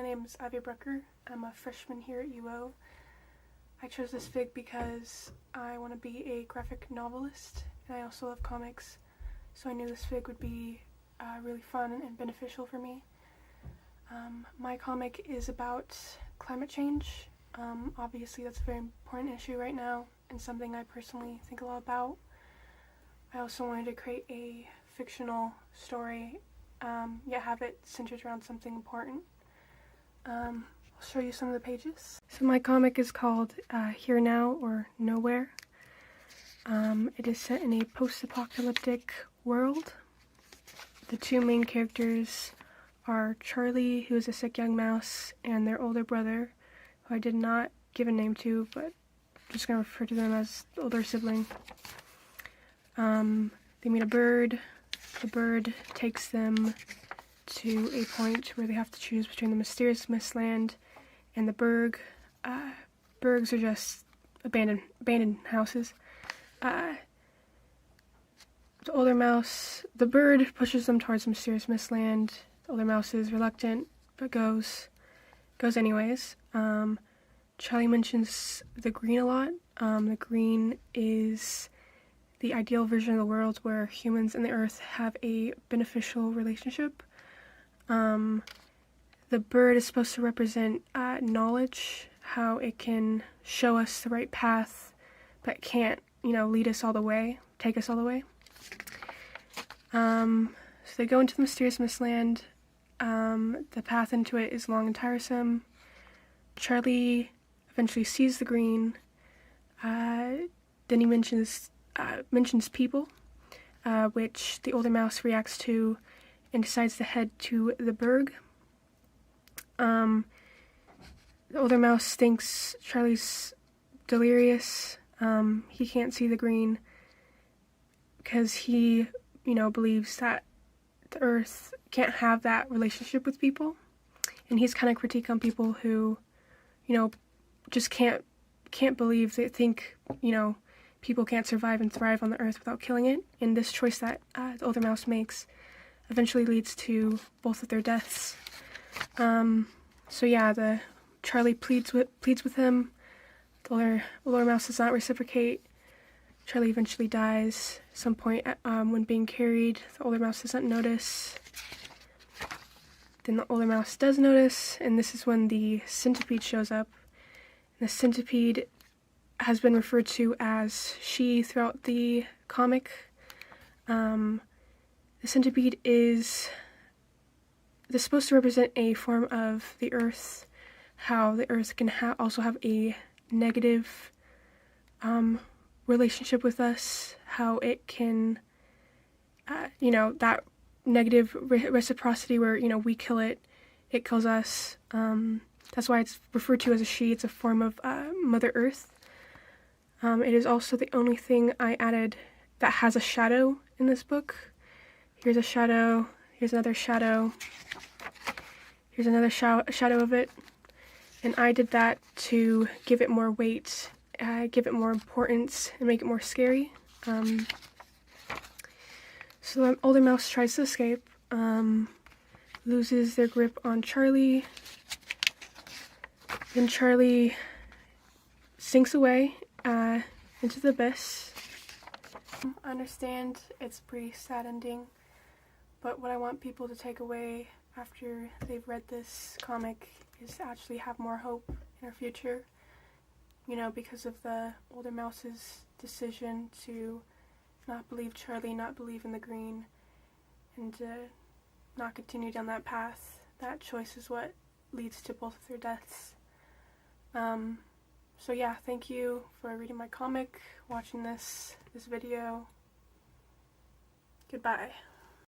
my name is Brucker. I'm a freshman here at UO. I chose this fig because I want to be a graphic novelist, and I also love comics, so I knew this fig would be really fun and beneficial for me. My comic is about climate change. Obviously that's a very important issue right now, and something I personally think a lot about. I also wanted to create a fictional story, yet have it centered around something important. I'll show you some of the pages. So my comic is called hereNoW, or Nowhere. It is set in a post-apocalyptic world. The two main characters are Charlie, who is a sick young mouse, and their older brother, who I did not give a name to, but I'm just going to refer to them as the older sibling. They meet a bird. The bird takes them to a point where they have to choose between the mysterious mistland and the berg. Bergs are just abandoned houses. The older mouse, the bird pushes them towards the mysterious mistland. The older mouse is reluctant, but goes anyways. Charlie mentions the green a lot. The green is the ideal version of the world where humans and the earth have a beneficial relationship. The bird is supposed to represent knowledge, how it can show us the right path, but can't, lead us all the way, take us all the way. So they go into the mysterious mistland. The path into it is long and tiresome. Charlie eventually sees the green. Then he mentions people, which the older mouse reacts to and decides to head to the berg. The older mouse thinks Charlie's delirious. He can't see the green because he, believes that the earth can't have that relationship with people. And he's kind of critique on people who, just can't believe, they think, people can't survive and thrive on the earth without killing it. And this choice that the older mouse makes eventually leads to both of their deaths. So yeah, the Charlie pleads with him. The older mouse does not reciprocate. Charlie eventually dies at some point when being carried. The older mouse doesn't notice. Then the older mouse does notice, and this is when the centipede shows up. And the centipede has been referred to as she throughout the comic. The centipede is supposed to represent a form of the earth, how the earth can also have a negative relationship with us, how it can, that negative reciprocity where, we kill it, it kills us. That's why it's referred to as a she. It's a form of Mother Earth. It is also the only thing I added that has a shadow in this book. Here's a shadow, here's another shadow, here's another shadow of it. And I did that to give it more weight, give it more importance, and make it more scary. So the older mouse tries to escape, loses their grip on Charlie. Then Charlie sinks away into the abyss. I understand it's a pretty sad ending, but what I want people to take away after they've read this comic is to actually have more hope in our future, because of the older mouse's decision to not believe Charlie, not believe in the green, and not continue down that path. That choice is what leads to both of their deaths. So yeah, thank you for reading my comic, watching this video. Goodbye.